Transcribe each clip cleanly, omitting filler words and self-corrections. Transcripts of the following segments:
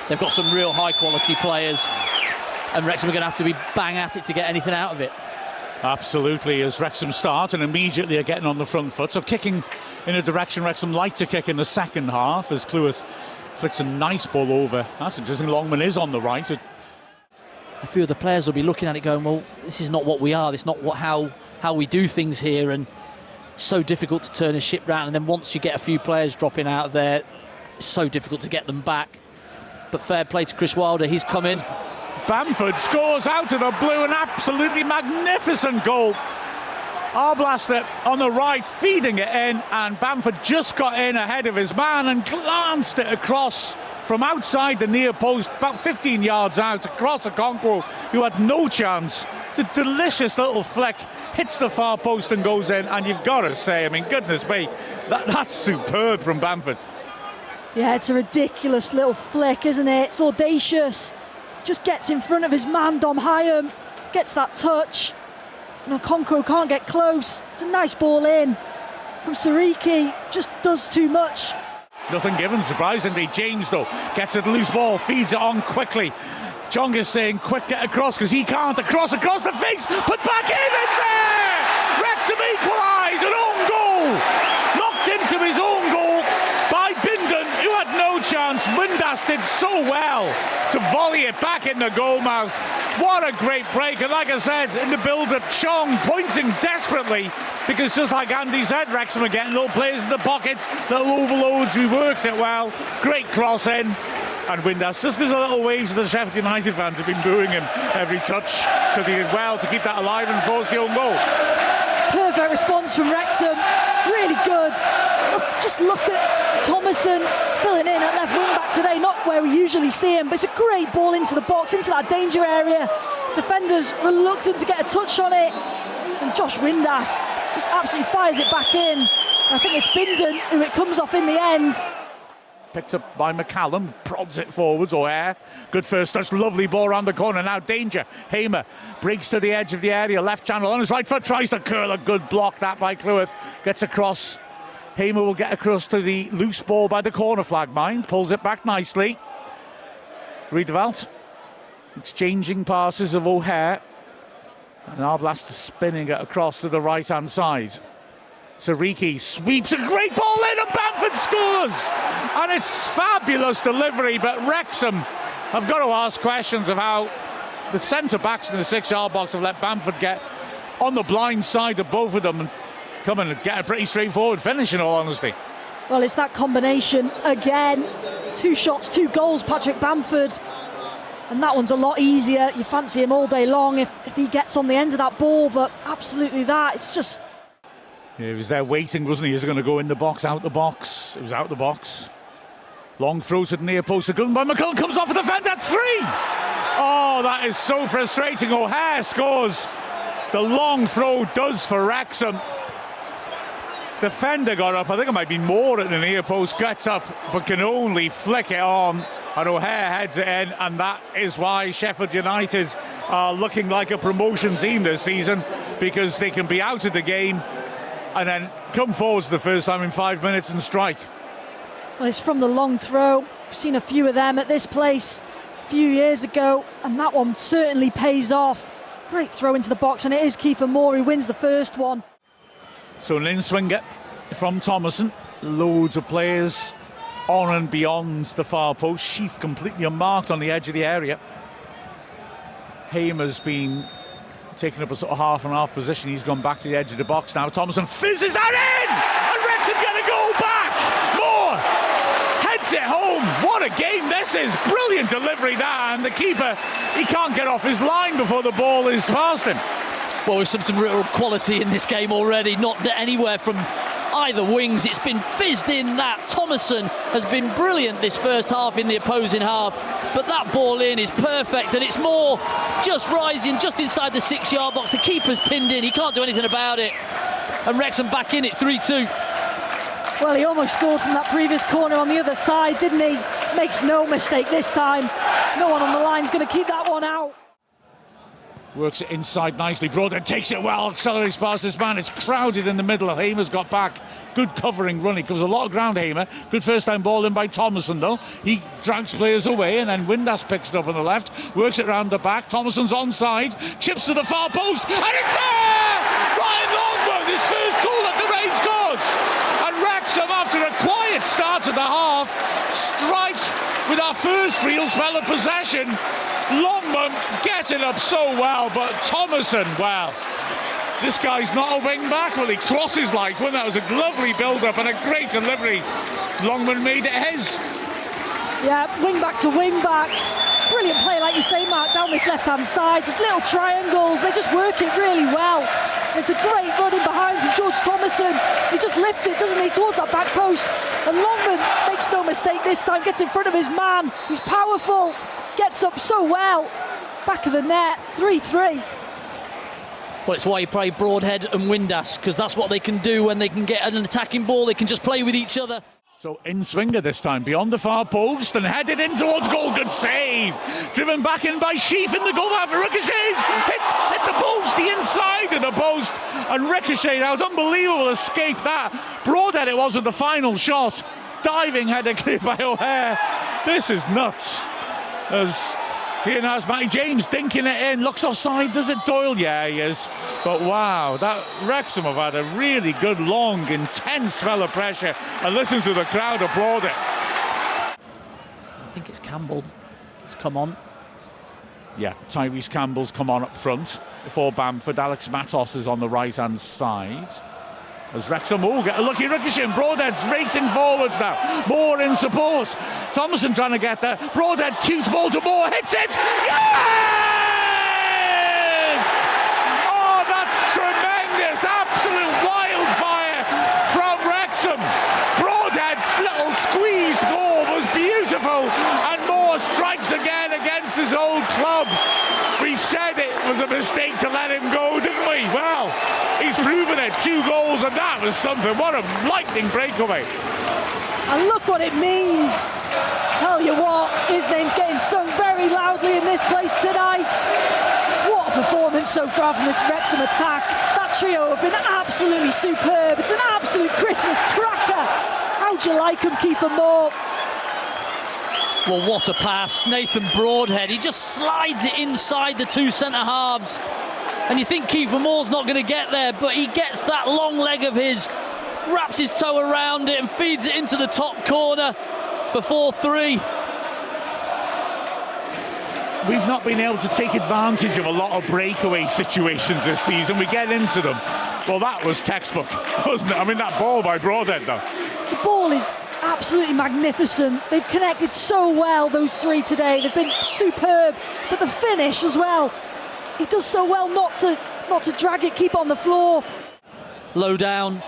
They've got some real high-quality players, and Wrexham are going to have to be bang at it to get anything out of it. Absolutely, as Wrexham start and immediately are getting on the front foot. So kicking in a direction Wrexham like to kick in the second half as Cleworth flicks a nice ball over. That's interesting. Longman is on the right. A few of the players will be looking at it going, well, this is not what we are. This is not how we do things here, and so difficult to turn a ship round. And then once you get a few players dropping out of there, it's so difficult to get them back. But fair play to Chris Wilder. He's come in. Bamford scores out of the blue, an absolutely magnificent goal. Arblaster on the right, feeding it in, and Bamford just got in ahead of his man and glanced it across from outside the near post, about 15 yards out, across a Conqueror who had no chance. It's a delicious little flick, hits the far post and goes in, and you've got to say, I mean, goodness me, that's superb from Bamford. Yeah, it's a ridiculous little flick, isn't it? It's audacious. Just gets in front of his man, Dom Hyam, gets that touch. And Okonkwo can't get close. It's a nice ball in from Sariki, just does too much. Nothing given, surprisingly. James, though, gets a loose ball, feeds it on quickly. Jong is saying, quick, get across, because he can't. Across the face, put back in, it's there! Wrexham equalise, an own goal! Knocked into his own goal by Bindon, who had no chance. Windass did so well to volley it back in the goal mouth. What a great break, and like I said, in the build-up, Chong pointing desperately, because just like Andy said, Wrexham are getting little players in the pockets, little overloads, we worked it well, great cross in, and Windass just gives a little wave to the Sheffield United fans who've been booing him every touch, because he did well to keep that alive and force the own goal. Perfect response from Wrexham, really good. Just look at Thomason filling in at left wing back today, not where we usually see him, but it's a great ball into the box, into that danger area. Defenders reluctant to get a touch on it, and Josh Windass just absolutely fires it back in. I think it's Bindon who it comes off in the end. Picked up by McCallum, prods it forwards, O'Hare. Good first touch, lovely ball around the corner, now danger. Hamer breaks to the edge of the area, left channel on his right foot, tries to curl, a good block that by Cleworth. Gets across, Hamer will get across to the loose ball by the corner flag, mind, pulls it back nicely. Riedewald, exchanging passes of O'Hare. And Arblaster spinning it across to the right-hand side. Sariki sweeps a great ball in and Bamford scores! And it's fabulous delivery, but Wrexham have got to ask questions of how the centre-backs in the 6-yard box have let Bamford get on the blind side of both of them and come and get a pretty straightforward finish, in all honesty. Well, it's that combination again. 2 shots, 2 goals, Patrick Bamford. And that one's a lot easier. You fancy him all day long if he gets on the end of that ball, but absolutely that, it's just... Yeah, he was there waiting, wasn't he? He was going to go in the box, out the box. It was out the box. Long throw to the near post. A gun by McCullough comes off the defender. That's 3! Oh, that is so frustrating. O'Hare scores. The long throw does for Wrexham. Defender got up. I think it might be more at the near post. Gets up, but can only flick it on. And O'Hare heads it in. And that is why Sheffield United are looking like a promotion team this season, because they can be out of the game and then come forward for the first time in 5 minutes and strike. Well, it's from the long throw. We've seen a few of them at this place a few years ago, and that one certainly pays off. Great throw into the box, and it is Kiefer Moore who wins the first one. So an in-swinger from Thomason. Loads of players on and beyond the far post. Sheaf completely unmarked on the edge of the area. Hamer's been taking up a sort of half-and-half position. He's gone back to the edge of the box now. Thomason fizzes that in! And Wrexham get a goal back! Moore heads it home. What a game this is. Brilliant delivery that, and the keeper, he can't get off his line before the ball is past him. Well, we've some real quality in this game already, not anywhere from either wings. It's been fizzed in that. Thomason has been brilliant this first half in the opposing half, but that ball in is perfect, and it's Moore just rising just inside the 6-yard box. The keeper's pinned in, he can't do anything about it, and Wrexham back in it 3-2. Well, he almost scored from that previous corner on the other side, didn't he? Makes no mistake this time. No one on the line's going to keep that one out. Works it inside nicely. Broadhead takes it well, accelerates past this man. It's crowded in the middle. Hamer's got back. Good covering run. He covers a lot of ground, Hamer. Good first time ball in by Thomason, though. He drags players away, and then Windass picks it up on the left. Works it round the back. Thomason's onside. Chips to the far post. And it's there! Ryan Longman, his first goal at the race course. And Wrexham, after a quiet start to the half, strike with our first real spell of possession. Longman gets it up so well, but Thomason, well, this guy's not a wing back. Well, he crosses like one. That was a lovely build-up and a great delivery. Longman made it his. Yeah, wing back to wing back. It's a brilliant play, like you say, Mark, down this left-hand side. Just little triangles. They just work it really well. It's a great run in behind from George Thomason. He just lifts it, doesn't he, towards that back post. And Longman makes no mistake this time, gets in front of his man. He's powerful, gets up so well. Back of the net, 3-3. Well, it's why you play Broadhead and Windass, because that's what they can do when they can get an attacking ball. They can just play with each other. So in swinger this time, beyond the far post and headed in towards goal. Good save. Driven back in by Sheaf in the goal. Ricochets. Hit the post, the inside of the post. And Ricochet, that was unbelievable escape that. Broadhead it was with the final shot. Diving header cleared by O'Hare. This is nuts. As here now is Matty James dinking it in. Looks offside, does it, Doyle? Yeah, he is. But wow, that Wrexham have had a really good, long, intense spell of pressure. And listen to the crowd applaud it. I think it's Campbell. It's come on. Yeah, Tyrese Campbell's come on up front before Bamford. Alex Matos is on the right-hand side. As Wrexham get a lucky ricochet. Broadhead's racing forwards now. Moore in support. Thomason trying to get there. Broadhead cutes ball to Moore. Hits it! Yes! Oh, that's tremendous. Absolute wildfire from Wrexham. Broadhead's little squeeze goal was beautiful. And Moore strikes again against his old club. We said it was a mistake to let him go, didn't we? Well, he's proven it. 2 goals, and that was something. What a lightning breakaway. And look what it means. Tell you what, his name's getting sung very loudly in this place tonight. What a performance so far from this Wrexham attack. That trio have been absolutely superb. It's an absolute Christmas cracker. How'd you like him, Kiefer Moore? Well, what a pass. Nathan Broadhead, he just slides it inside the 2 centre-halves. And you think Kiefer Moore's not going to get there, but he gets that long leg of his, wraps his toe around it and feeds it into the top corner for 4-3. We've not been able to take advantage of a lot of breakaway situations this season. We get into them. Well, that was textbook, wasn't it? I mean, that ball by Broadhead, though. The ball is absolutely magnificent. They've connected so well, those 3 today. They've been superb, but the finish as well. He does so well not to drag it, keep it on the floor. Low down.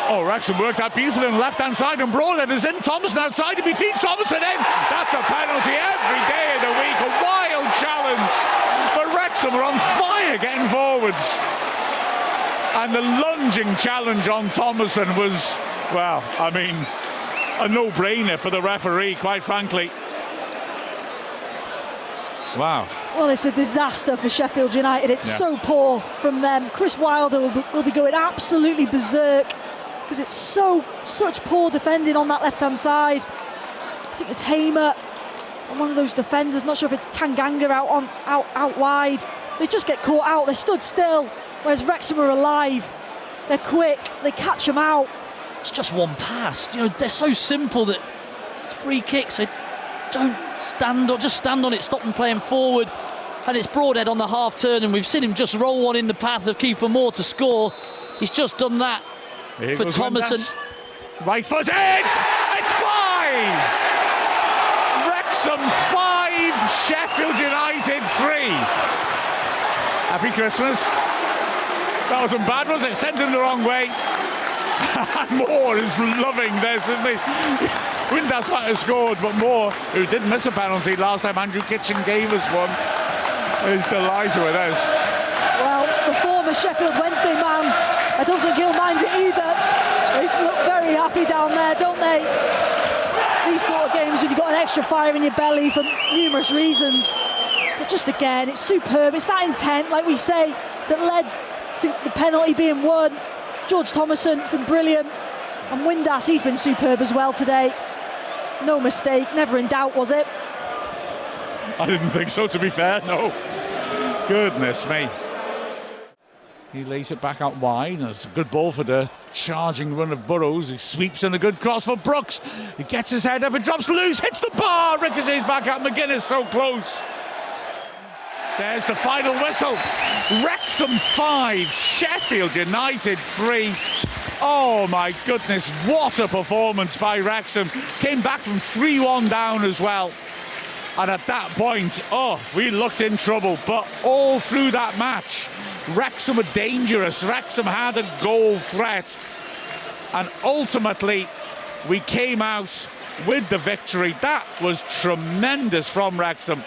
Oh, Wrexham worked that beautifully on the left-hand side, and Broadhead is in. Thomason outside him, he feeds Thomason in. That's a penalty every day of the week. A wild challenge. But Wrexham are on fire getting forwards. And the lunging challenge on Thomason was, well, I mean, a no-brainer for the referee, quite frankly. Wow. Well, it's a disaster for Sheffield United. It's so poor from them. Chris Wilder will be going absolutely berserk because it's such poor defending on that left-hand side. I think it's Hamer and one of those defenders. Not sure if it's Tanganga out wide. They just get caught out. They're stood still, whereas Wrexham are alive. They're quick. They catch them out. It's just one pass. You know, they're so simple that it's free kicks. They don't stand on, just stand on it, stop them playing forward. And it's Broadhead on the half turn, and we've seen him just roll one in the path of Kiefer Moore to score. He's just done that for Thomason. Right foot, it's 5! Wrexham 5, Sheffield United 3. Happy Christmas. That wasn't bad, was it? Sent him the wrong way. Moore is loving this, isn't he? Windass might have scored, but Moore, who did miss a penalty last time Andrew Kitchen gave us one, is delighted with this. Well, the former Sheffield Wednesday man, I don't think he'll mind it either. They look very happy down there, don't they? These sort of games when you've got an extra fire in your belly for numerous reasons. But just again, it's superb. It's that intent, like we say, that led to the penalty being won. George Thomason has been brilliant. And Windass, he's been superb as well today. No mistake, never in doubt, was it? I didn't think so, to be fair, no. Goodness me. He lays it back out wide. It's a good ball for the charging run of Burrows. He sweeps in a good cross for Brooks. He gets his head up, it drops loose, hits the bar, ricochets back out. McGuinness so close. There's the final whistle. Wrexham 5, Sheffield United 3. Oh my goodness, what a performance by Wrexham. Came back from 3-1 down as well. And at that point, we looked in trouble. But all through that match, Wrexham were dangerous. Wrexham had a goal threat. And ultimately, we came out with the victory. That was tremendous from Wrexham.